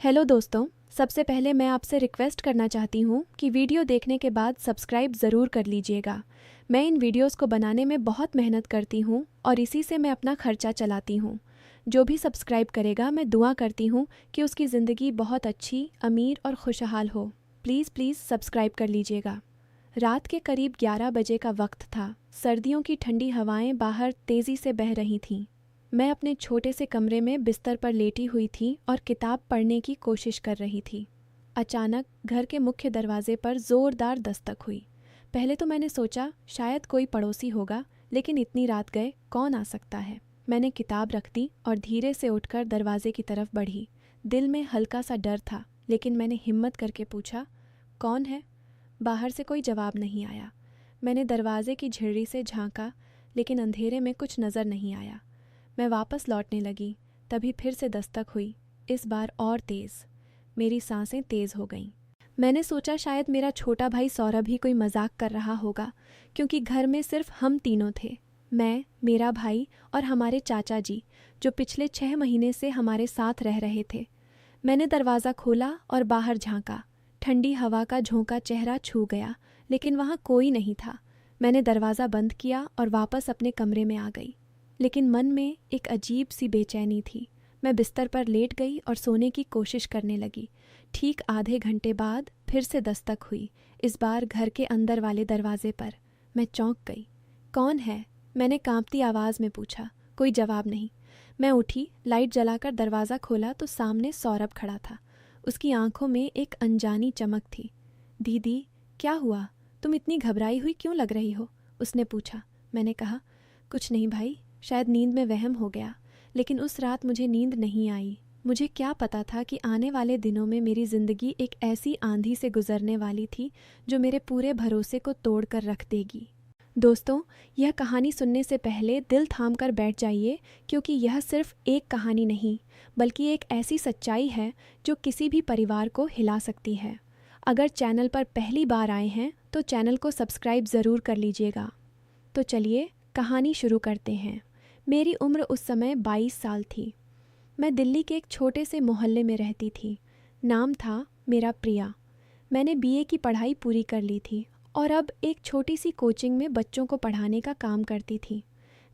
Hello दोस्तों, सबसे पहले मैं आपसे रिक्वेस्ट करना चाहती हूँ कि वीडियो देखने के बाद सब्सक्राइब ज़रूर कर लीजिएगा। मैं इन वीडियोस को बनाने में बहुत मेहनत करती हूँ और इसी से मैं अपना खर्चा चलाती हूँ। जो भी सब्सक्राइब करेगा मैं दुआ करती हूँ कि उसकी ज़िंदगी बहुत अच्छी, अमीर और खुशहाल हो। प्लीज़ सब्सक्राइब कर लीजिएगा। रात के करीब 11 बजे का वक्त था। सर्दियों की ठंडी हवाएं बाहर तेज़ी से बह रही थीं। मैं अपने छोटे से कमरे में बिस्तर पर लेटी हुई थी और किताब पढ़ने की कोशिश कर रही थी। अचानक घर के मुख्य दरवाजे पर ज़ोरदार दस्तक हुई। पहले तो मैंने सोचा शायद कोई पड़ोसी होगा, लेकिन इतनी रात गए कौन आ सकता है। मैंने किताब रख दी और धीरे से उठकर दरवाजे की तरफ बढ़ी। दिल में हल्का सा डर था, लेकिन मैंने हिम्मत करके पूछा, कौन है? बाहर से कोई जवाब नहीं आया। मैंने दरवाजे की झिर्री से झांका, लेकिन अंधेरे में कुछ नज़र नहीं आया। मैं वापस लौटने लगी, तभी फिर से दस्तक हुई, इस बार और तेज़। मेरी सांसें तेज़ हो गईं। मैंने सोचा शायद मेरा छोटा भाई सौरभ ही कोई मजाक कर रहा होगा, क्योंकि घर में सिर्फ हम तीनों थे, मैं, मेरा भाई और हमारे चाचा जी, जो पिछले 6 महीने से हमारे साथ रह रहे थे। मैंने दरवाज़ा खोला और बाहर झांका। ठंडी हवा का झोंका चेहरा छू गया, लेकिन वहाँ कोई नहीं था। मैंने दरवाज़ा बंद किया और वापस अपने कमरे में आ गई, लेकिन मन में एक अजीब सी बेचैनी थी। मैं बिस्तर पर लेट गई और सोने की कोशिश करने लगी। ठीक आधे घंटे बाद फिर से दस्तक हुई, इस बार घर के अंदर वाले दरवाजे पर। मैं चौंक गई। कौन है? मैंने कांपती आवाज़ में पूछा। कोई जवाब नहीं। मैं उठी, लाइट जलाकर दरवाज़ा खोला तो सामने सौरभ खड़ा था। उसकी आंखों में एक अनजानी चमक थी। दीदी, क्या हुआ? तुम इतनी घबराई हुई क्यों लग रही हो? उसने पूछा। मैंने कहा, कुछ नहीं भाई, शायद नींद में वहम हो गया। लेकिन उस रात मुझे नींद नहीं आई। मुझे क्या पता था कि आने वाले दिनों में मेरी ज़िंदगी एक ऐसी आंधी से गुजरने वाली थी जो मेरे पूरे भरोसे को तोड़ कर रख देगी। दोस्तों, यह कहानी सुनने से पहले दिल थाम कर बैठ जाइए, क्योंकि यह सिर्फ एक कहानी नहीं, बल्कि एक ऐसी सच्चाई है जो किसी भी परिवार को हिला सकती है। अगर चैनल पर पहली बार आए हैं तो चैनल को सब्सक्राइब ज़रूर कर लीजिएगा। तो चलिए कहानी शुरू करते हैं। मेरी उम्र उस समय 22 साल थी। मैं दिल्ली के एक छोटे से मोहल्ले में रहती थी। नाम था मेरा प्रिया। मैंने बीए की पढ़ाई पूरी कर ली थी और अब एक छोटी सी कोचिंग में बच्चों को पढ़ाने का काम करती थी।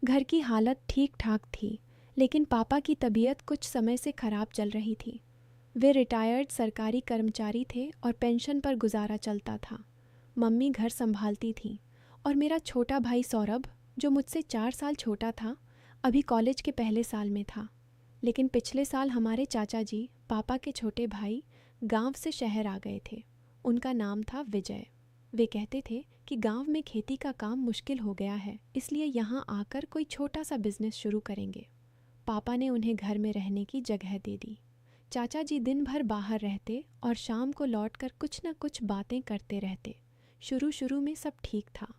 घर की हालत ठीक ठाक थी, लेकिन पापा की तबीयत कुछ समय से ख़राब चल रही थी। वे रिटायर्ड सरकारी कर्मचारी थे और पेंशन पर गुजारा चलता था। मम्मी घर संभालती थी और मेरा छोटा भाई सौरभ, जो मुझसे 4 साल छोटा था, अभी कॉलेज के पहले साल में था। लेकिन पिछले साल हमारे चाचा जी, पापा के छोटे भाई, गांव से शहर आ गए थे। उनका नाम था विजय। वे कहते थे कि गांव में खेती का काम मुश्किल हो गया है, इसलिए यहाँ आकर कोई छोटा सा बिजनेस शुरू करेंगे। पापा ने उन्हें घर में रहने की जगह दे दी। चाचा जी दिन भर बाहर रहते और शाम को लौटकर कुछ न कुछ बातें करते रहते। शुरू में सब ठीक था।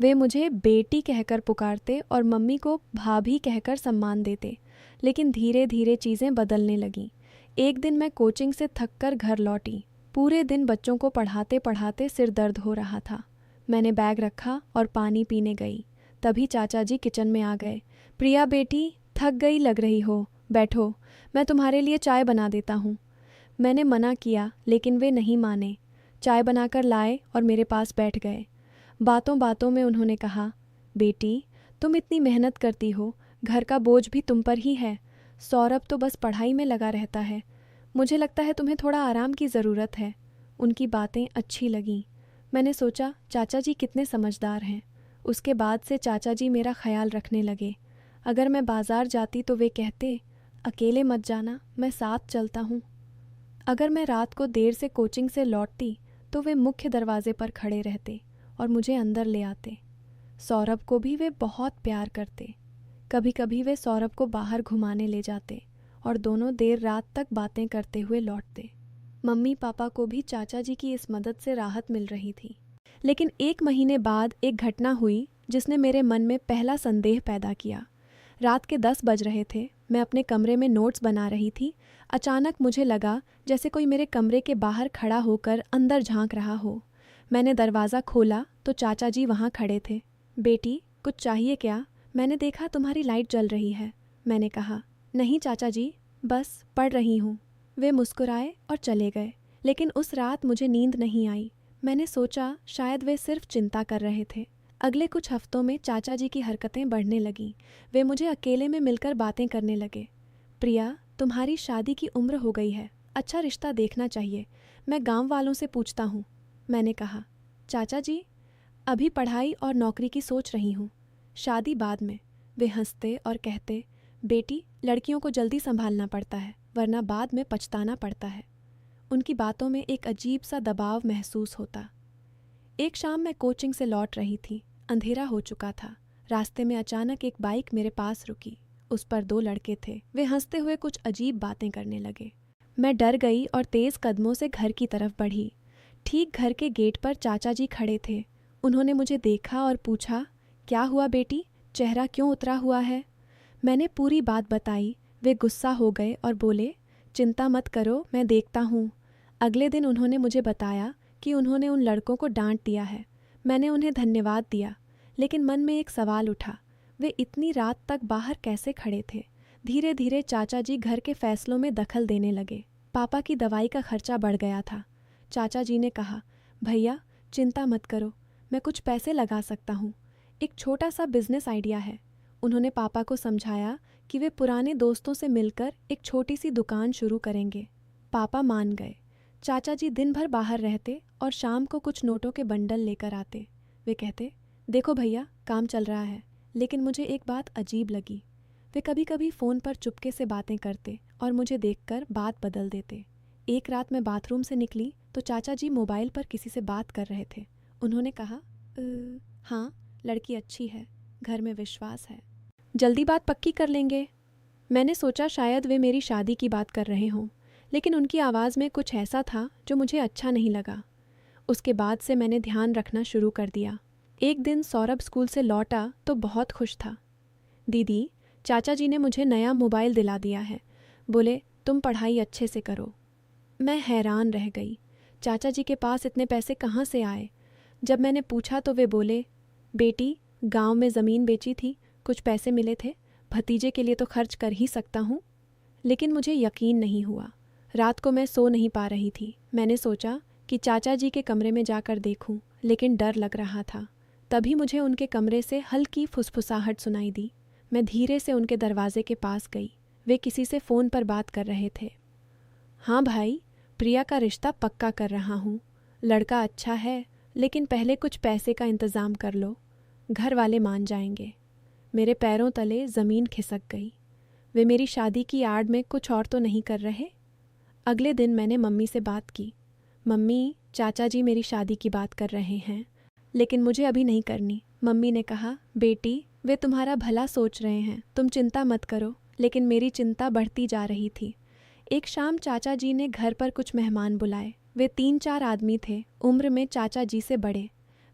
वे मुझे बेटी कहकर पुकारते और मम्मी को भाभी कहकर सम्मान देते, लेकिन धीरे धीरे चीज़ें बदलने लगीं। एक दिन मैं कोचिंग से थककर घर लौटी। पूरे दिन बच्चों को पढ़ाते पढ़ाते सिर दर्द हो रहा था। मैंने बैग रखा और पानी पीने गई। तभी चाचा जी किचन में आ गए। प्रिया बेटी, थक गई लग रही हो, बैठो, मैं तुम्हारे लिए चाय बना देता हूँ। मैंने मना किया, लेकिन वे नहीं माने। चाय बनाकर लाए और मेरे पास बैठ गए। बातों बातों में उन्होंने कहा, बेटी, तुम इतनी मेहनत करती हो, घर का बोझ भी तुम पर ही है। सौरभ तो बस पढ़ाई में लगा रहता है। मुझे लगता है तुम्हें थोड़ा आराम की ज़रूरत है। उनकी बातें अच्छी लगीं। मैंने सोचा चाचा जी कितने समझदार हैं। उसके बाद से चाचा जी मेरा ख्याल रखने लगे। अगर मैं बाज़ार जाती तो वे कहते, अकेले मत जाना, मैं साथ चलता हूँ। अगर मैं रात को देर से कोचिंग से लौटती तो वे मुख्य दरवाजे पर खड़े रहते और मुझे अंदर ले आते। सौरभ को भी वे बहुत प्यार करते। कभी कभी वे सौरभ को बाहर घुमाने ले जाते और दोनों देर रात तक बातें करते हुए लौटते। मम्मी पापा को भी चाचा जी की इस मदद से राहत मिल रही थी। लेकिन 1 महीने बाद एक घटना हुई जिसने मेरे मन में पहला संदेह पैदा किया। रात के 10 बज रहे थे। मैं अपने कमरे में नोट्स बना रही थी। अचानक मुझे लगा जैसे कोई मेरे कमरे के बाहर खड़ा होकर अंदर झांक रहा हो। मैंने दरवाज़ा खोला तो चाचा जी वहाँ खड़े थे। बेटी, कुछ चाहिए क्या? मैंने देखा तुम्हारी लाइट जल रही है। मैंने कहा, नहीं चाचा जी, बस पढ़ रही हूँ। वे मुस्कुराए और चले गए, लेकिन उस रात मुझे नींद नहीं आई। मैंने सोचा शायद वे सिर्फ चिंता कर रहे थे। अगले कुछ हफ्तों में चाचा जी की हरकतें बढ़ने लगीं। वे मुझे अकेले में मिलकर बातें करने लगे। प्रिया, तुम्हारी शादी की उम्र हो गई है, अच्छा रिश्ता देखना चाहिए, मैं गांव वालों से पूछता हूँ, मैंने कहा। चाचा जी, अभी पढ़ाई और नौकरी की सोच रही हूँ, शादी बाद में। वे हंसते और कहते, बेटी, लड़कियों को जल्दी संभालना पड़ता है, वरना बाद में पछताना पड़ता है। उनकी बातों में एक अजीब सा दबाव महसूस होता। एक शाम मैं कोचिंग से लौट रही थी। अंधेरा हो चुका था। रास्ते में अचानक एक बाइक मेरे पास रुकी। उस पर 2 लड़के थे। वे हंसते हुए कुछ अजीब बातें करने लगे। मैं डर गई और तेज़ कदमों से घर की तरफ बढ़ी। ठीक घर के गेट पर चाचा जी खड़े थे। उन्होंने मुझे देखा और पूछा, क्या हुआ बेटी, चेहरा क्यों उतरा हुआ है? मैंने पूरी बात बताई। वे गुस्सा हो गए और बोले, चिंता मत करो, मैं देखता हूँ। अगले दिन उन्होंने मुझे बताया कि उन्होंने उन लड़कों को डांट दिया है। मैंने उन्हें धन्यवाद दिया, लेकिन मन में एक सवाल उठा, वे इतनी रात तक बाहर कैसे खड़े थे? धीरे धीरे चाचा जी घर के फैसलों में दखल देने लगे। पापा की दवाई का खर्चा बढ़ गया था। चाचा जी ने कहा, भैया चिंता मत करो, मैं कुछ पैसे लगा सकता हूँ, एक छोटा सा बिजनेस आइडिया है। उन्होंने पापा को समझाया कि वे पुराने दोस्तों से मिलकर एक छोटी सी दुकान शुरू करेंगे। पापा मान गए। चाचा जी दिन भर बाहर रहते और शाम को कुछ नोटों के बंडल लेकर आते। वे कहते, देखो भैया, काम चल रहा है। लेकिन मुझे एक बात अजीब लगी। वे कभी कभी फ़ोन पर चुपके से बातें करते और मुझे देखकर बात बदल देते। एक रात मैं बाथरूम से निकली तो चाचा जी मोबाइल पर किसी से बात कर रहे थे। उन्होंने कहा, हाँ, लड़की अच्छी है, घर में विश्वास है, जल्दी बात पक्की कर लेंगे। मैंने सोचा शायद वे मेरी शादी की बात कर रहे हों, लेकिन उनकी आवाज़ में कुछ ऐसा था जो मुझे अच्छा नहीं लगा। उसके बाद से मैंने ध्यान रखना शुरू कर दिया। एक दिन सौरभ स्कूल से लौटा तो बहुत खुश था। दीदी, चाचा जी ने मुझे नया मोबाइल दिला दिया है, बोले तुम पढ़ाई अच्छे से करो। मैं हैरान रह गई। चाचा जी के पास इतने पैसे कहाँ से आए? जब मैंने पूछा तो वे बोले, बेटी, गांव में ज़मीन बेची थी, कुछ पैसे मिले थे, भतीजे के लिए तो खर्च कर ही सकता हूँ। लेकिन मुझे यकीन नहीं हुआ। रात को मैं सो नहीं पा रही थी। मैंने सोचा कि चाचा जी के कमरे में जाकर देखूं, लेकिन डर लग रहा था। तभी मुझे उनके कमरे से हल्की फुसफुसाहट सुनाई दी। मैं धीरे से उनके दरवाजे के पास गई। वे किसी से फ़ोन पर बात कर रहे थे। हाँ भाई, प्रिया का रिश्ता पक्का कर रहा हूँ। लड़का अच्छा है, लेकिन पहले कुछ पैसे का इंतज़ाम कर लो, घर वाले मान जाएंगे। मेरे पैरों तले ज़मीन खिसक गई। वे मेरी शादी की आड़ में कुछ और तो नहीं कर रहे? अगले दिन मैंने मम्मी से बात की। मम्मी, चाचा जी मेरी शादी की बात कर रहे हैं, लेकिन मुझे अभी नहीं करनी। मम्मी ने कहा, बेटी, वे तुम्हारा भला सोच रहे हैं, तुम चिंता मत करो। लेकिन मेरी चिंता बढ़ती जा रही थी। एक शाम चाचा जी ने घर पर कुछ मेहमान बुलाए। वे 3-4 आदमी थे, उम्र में चाचा जी से बड़े।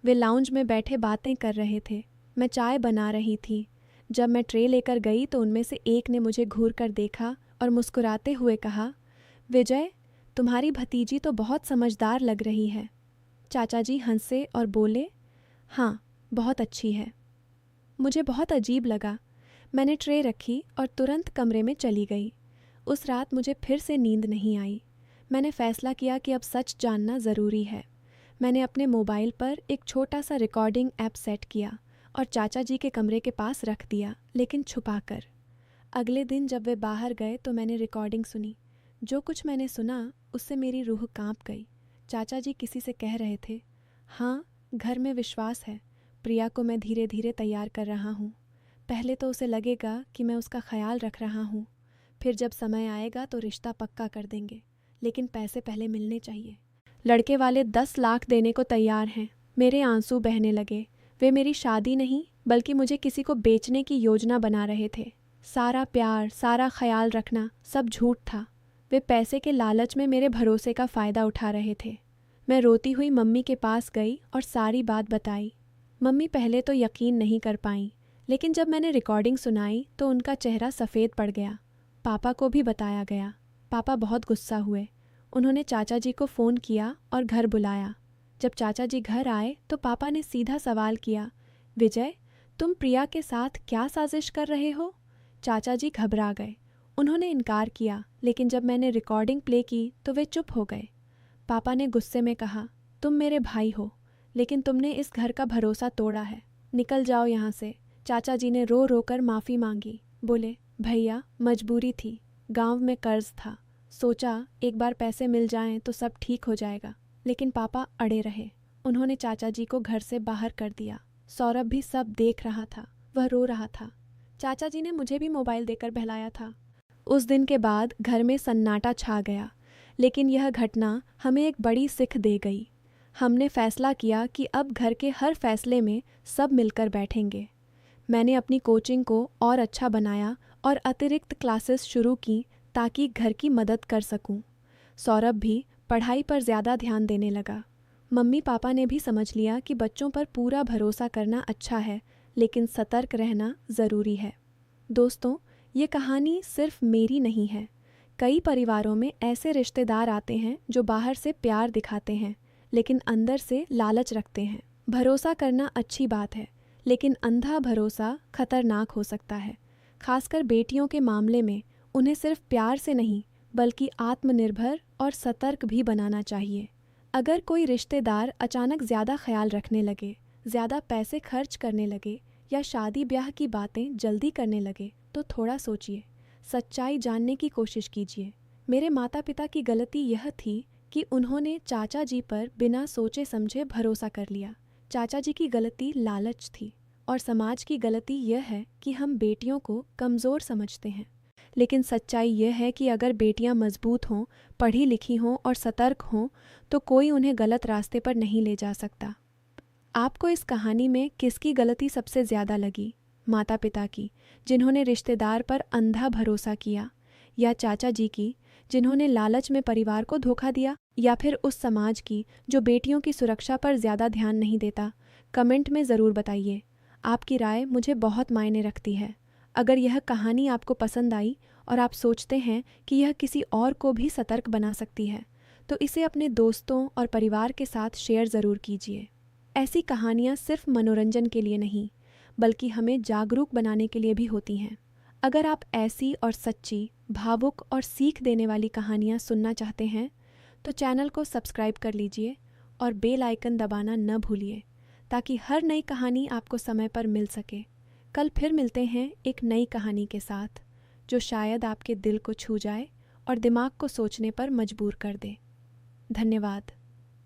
वे लाउंज में बैठे बातें कर रहे थे। मैं चाय बना रही थी। जब मैं ट्रे लेकर गई तो उनमें से एक ने मुझे घूर कर देखा और मुस्कुराते हुए कहा, विजय, तुम्हारी भतीजी तो बहुत समझदार लग रही है। चाचा जी हंसे और बोले, हाँ, बहुत अच्छी है। मुझे बहुत अजीब लगा। मैंने ट्रे रखी और तुरंत कमरे में चली गई। उस रात मुझे फिर से नींद नहीं आई। मैंने फैसला किया कि अब सच जानना ज़रूरी है। मैंने अपने मोबाइल पर एक छोटा सा रिकॉर्डिंग ऐप सेट किया और चाचा जी के कमरे के पास रख दिया, लेकिन छुपा कर। अगले दिन जब वे बाहर गए तो मैंने रिकॉर्डिंग सुनी। जो कुछ मैंने सुना उससे मेरी रूह कांप गई। चाचा जी किसी से कह रहे थे, हाँ, घर में विश्वास है, प्रिया को मैं धीरे धीरे तैयार कर रहा हूँ। पहले तो उसे लगेगा कि मैं उसका ख्याल रख रहा हूँ, फिर जब समय आएगा तो रिश्ता पक्का कर देंगे, लेकिन पैसे पहले मिलने चाहिए। लड़के वाले 10 लाख देने को तैयार हैं। मेरे आंसू बहने लगे। वे मेरी शादी नहीं बल्कि मुझे किसी को बेचने की योजना बना रहे थे। सारा प्यार, सारा ख्याल रखना सब झूठ था। वे पैसे के लालच में मेरे भरोसे का फ़ायदा उठा रहे थे। मैं रोती हुई मम्मी के पास गई और सारी बात बताई। मम्मी पहले तो यकीन नहीं कर पाईं, लेकिन जब मैंने रिकॉर्डिंग सुनाई तो उनका चेहरा सफ़ेद पड़ गया। पापा को भी बताया गया। पापा बहुत गुस्सा हुए। उन्होंने चाचा जी को फ़ोन किया और घर बुलाया। जब चाचा जी घर आए तो पापा ने सीधा सवाल किया, विजय, तुम प्रिया के साथ क्या साजिश कर रहे हो? चाचा जी घबरा गए। उन्होंने इनकार किया, लेकिन जब मैंने रिकॉर्डिंग प्ले की तो वे चुप हो गए। पापा ने गुस्से में कहा, तुम मेरे भाई हो, लेकिन तुमने इस घर का भरोसा तोड़ा है, निकल जाओ यहाँ से। चाचा जी ने रो रो कर माफ़ी मांगी। बोले, भैया मजबूरी थी, गांव में कर्ज था, सोचा एक बार पैसे मिल जाएं तो सब ठीक हो जाएगा। लेकिन पापा अड़े रहे। उन्होंने चाचा जी को घर से बाहर कर दिया। सौरभ भी सब देख रहा था, वह रो रहा था। चाचा जी ने मुझे भी मोबाइल देकर बहलाया था। उस दिन के बाद घर में सन्नाटा छा गया, लेकिन यह घटना हमें एक बड़ी सीख दे गई। हमने फैसला किया कि अब घर के हर फैसले में सब मिलकर बैठेंगे। मैंने अपनी कोचिंग को और अच्छा बनाया और अतिरिक्त क्लासेस शुरू की ताकि घर की मदद कर सकूं। सौरभ भी पढ़ाई पर ज़्यादा ध्यान देने लगा। मम्मी पापा ने भी समझ लिया कि बच्चों पर पूरा भरोसा करना अच्छा है, लेकिन सतर्क रहना ज़रूरी है। दोस्तों, ये कहानी सिर्फ मेरी नहीं है। कई परिवारों में ऐसे रिश्तेदार आते हैं जो बाहर से प्यार दिखाते हैं, लेकिन अंदर से लालच रखते हैं। भरोसा करना अच्छी बात है, लेकिन अंधा भरोसा खतरनाक हो सकता है। खासकर बेटियों के मामले में उन्हें सिर्फ प्यार से नहीं, बल्कि आत्मनिर्भर और सतर्क भी बनाना चाहिए। अगर कोई रिश्तेदार अचानक ज़्यादा ख्याल रखने लगे, ज़्यादा पैसे खर्च करने लगे या शादी ब्याह की बातें जल्दी करने लगे, तो थोड़ा सोचिए, सच्चाई जानने की कोशिश कीजिए। मेरे माता पिता की गलती यह थी कि उन्होंने चाचा जी पर बिना सोचे समझे भरोसा कर लिया। चाचा जी की गलती लालच थी, और समाज की गलती यह है कि हम बेटियों को कमज़ोर समझते हैं। लेकिन सच्चाई यह है कि अगर बेटियां मजबूत हों, पढ़ी लिखी हों और सतर्क हों, तो कोई उन्हें गलत रास्ते पर नहीं ले जा सकता। आपको इस कहानी में किसकी गलती सबसे ज़्यादा लगी? माता पिता की, जिन्होंने रिश्तेदार पर अंधा भरोसा किया, या चाचा जी की, जिन्होंने लालच में परिवार को धोखा दिया, या फिर उस समाज की जो बेटियों की सुरक्षा पर ज़्यादा ध्यान नहीं देता? कमेंट में ज़रूर बताइए। आपकी राय मुझे बहुत मायने रखती है। अगर यह कहानी आपको पसंद आई और आप सोचते हैं कि यह किसी और को भी सतर्क बना सकती है, तो इसे अपने दोस्तों और परिवार के साथ शेयर ज़रूर कीजिए। ऐसी कहानियाँ सिर्फ मनोरंजन के लिए नहीं, बल्कि हमें जागरूक बनाने के लिए भी होती हैं। अगर आप ऐसी और सच्ची, भावुक और सीख देने वाली कहानियाँ सुनना चाहते हैं, तो चैनल को सब्सक्राइब कर लीजिए और बेल आइकन दबाना न भूलिए, ताकि हर नई कहानी आपको समय पर मिल सके। कल फिर मिलते हैं एक नई कहानी के साथ, जो शायद आपके दिल को छू जाए और दिमाग को सोचने पर मजबूर कर दे। धन्यवाद।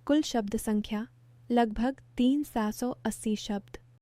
कुल शब्द संख्या लगभग 3780 शब्द।